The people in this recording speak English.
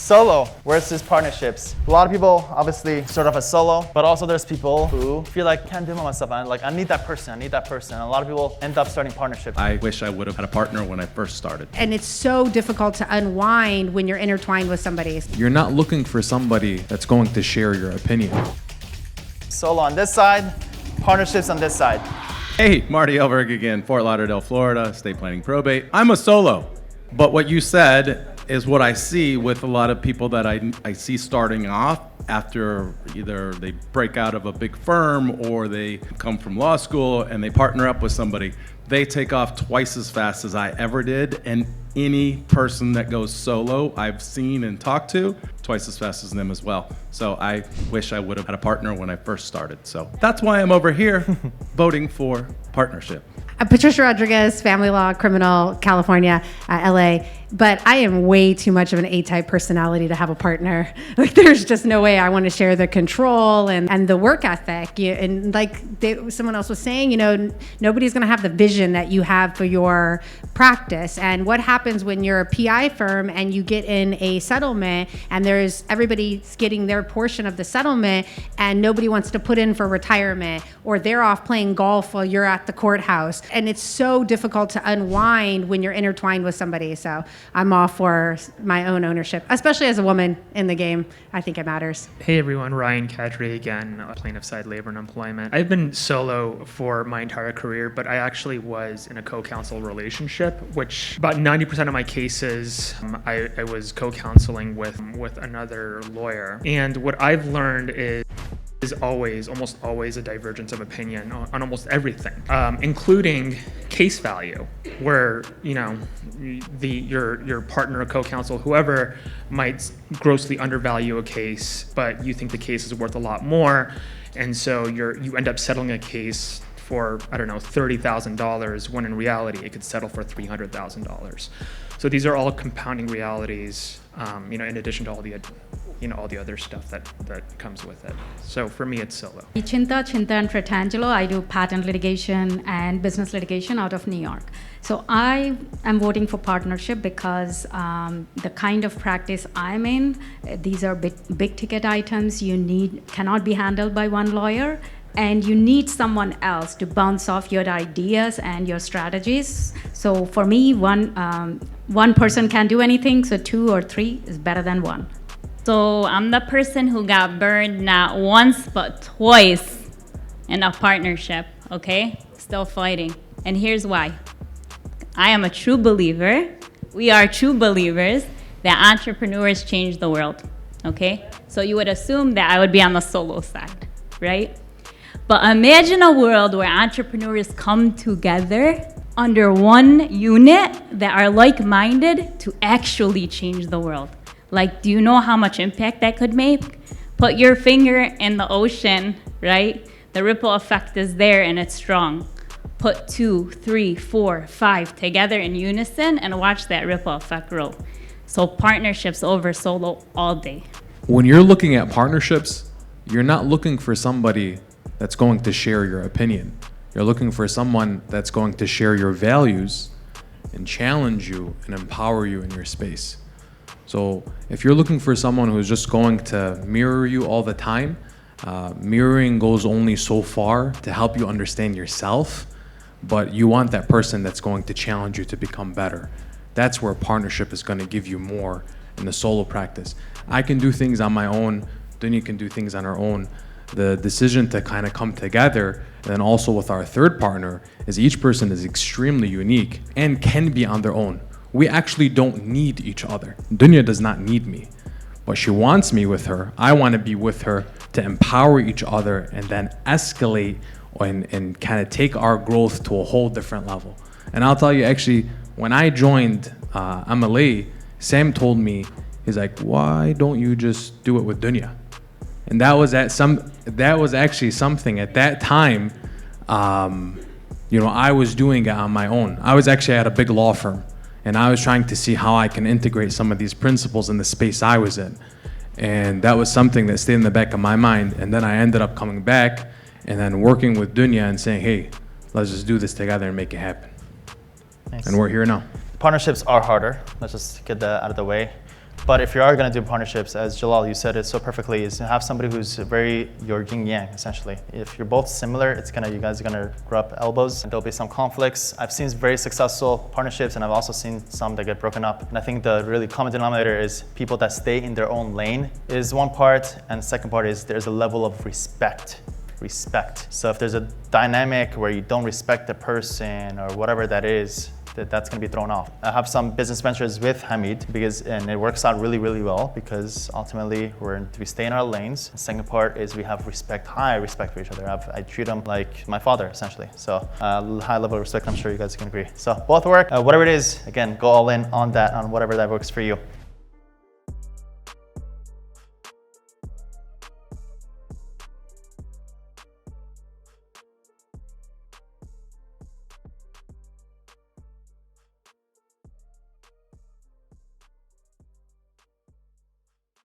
Solo versus partnerships. A lot of people obviously start off as solo, but also there's people who feel like can't do it myself. I need that person. And a lot of people end up starting partnerships. I wish I would have had a partner when I first started. And it's so difficult to unwind when you're intertwined with somebody. You're not looking for somebody that's going to share your opinion. Solo on this side, partnerships on this side. Hey, Marty Elberg again, Fort Lauderdale, Florida, estate planning probate. I'm a solo, but what you said is what I see with a lot of people that I see starting off after either they break out of a big firm or they come from law school and they partner up with somebody. They take off twice as fast as I ever did, and any person that goes solo I've seen and talked to twice as fast as them as well. So I wish I would have had a partner when I first started. So that's why I'm over here voting for partnership. Patricia Rodriguez, family law, criminal, California, LA. But I am way too much of an A-type personality to have a partner. Like, there's just no way I want to share the control and the work ethic. And like someone else was saying, nobody's going to have the vision that you have for your practice. And what happens when you're a PI firm and you get in a settlement and everybody's getting their portion of the settlement and nobody wants to put in for retirement, or they're off playing golf while you're at the courthouse. And it's so difficult to unwind when you're intertwined with somebody. So I'm all for my own ownership, especially as a woman in the game. I think it matters. Hey everyone, Ryan Kadri again, plaintiff side labor and employment. I've been solo for my entire career, but I actually was in a co-counsel relationship, which about 90% of my cases, I was co-counseling with another lawyer. And what I've learned is almost always a divergence of opinion on almost everything, including case value, where your partner or co-counsel, whoever, might grossly undervalue a case, but you think the case is worth a lot more, and so you end up settling a case for, I don't know, $30,000, when in reality it could settle for $300,000. So these are all compounding realities, in addition to all the other stuff that comes with it. So for me, it's solo. Chinta and Fratangelo. I do patent litigation and business litigation out of New York. So I am voting for partnership because the kind of practice I'm in, these are big ticket items cannot be handled by one lawyer, and you need someone else to bounce off your ideas and your strategies. So for me, one person can't do anything, so 2 or 3 is better than 1. So I'm the person who got burned not once but twice in a partnership, okay? Still fighting. And here's why. I am a true believer, we are true believers, that entrepreneurs change the world, okay? So you would assume that I would be on the solo side, right? But imagine a world where entrepreneurs come together under one unit that are like-minded to actually change the world. Like, do you know how much impact that could make? Put your finger in the ocean, right? The ripple effect is there and it's strong. Put 2, 3, 4, 5 together in unison and watch that ripple effect grow. So partnerships over solo all day. When you're looking at partnerships, you're not looking for somebody that's going to share your opinion. You're looking for someone that's going to share your values and challenge you and empower you in your space. So if you're looking for someone who's just going to mirror you all the time, mirroring goes only so far to help you understand yourself, but you want that person that's going to challenge you to become better. That's where partnership is going to give you more in the solo practice. I can do things on my own, Dunya can do things on her own. The decision to kind of come together, and then also with our third partner, is each person is extremely unique and can be on their own. We actually don't need each other. Dunya does not need me, but she wants me with her. I want to be with her to empower each other and then escalate and kind of take our growth to a whole different level. And I'll tell you, actually, when I joined MLA, Sam told me, he's like, why don't you just do it with Dunya? And that was actually something at that time, I was doing it on my own. I was actually at a big law firm, and I was trying to see how I can integrate some of these principles in the space I was in. And that was something that stayed in the back of my mind. And then I ended up coming back and then working with Dunya and saying, hey, let's just do this together and make it happen. Nice. And we're here now. Partnerships are harder. Let's just get that out of the way. But if you are going to do partnerships, as Jalal, you said it so perfectly, is to have somebody who's very your yin yang, essentially. If you're both similar, you guys are going to rub elbows and there'll be some conflicts. I've seen very successful partnerships and I've also seen some that get broken up. And I think the really common denominator is people that stay in their own lane is one part, and the second part is there's a level of respect. So if there's a dynamic where you don't respect the person or whatever that is, that's going to be thrown off. I have some business ventures with Hamid and it works out really, really well because ultimately we stay in our lanes. The second part is we have high respect for each other. I treat him like my father, essentially. So high level of respect, I'm sure you guys can agree. So both work. Whatever it is, again, go all in on that, on whatever that works for you.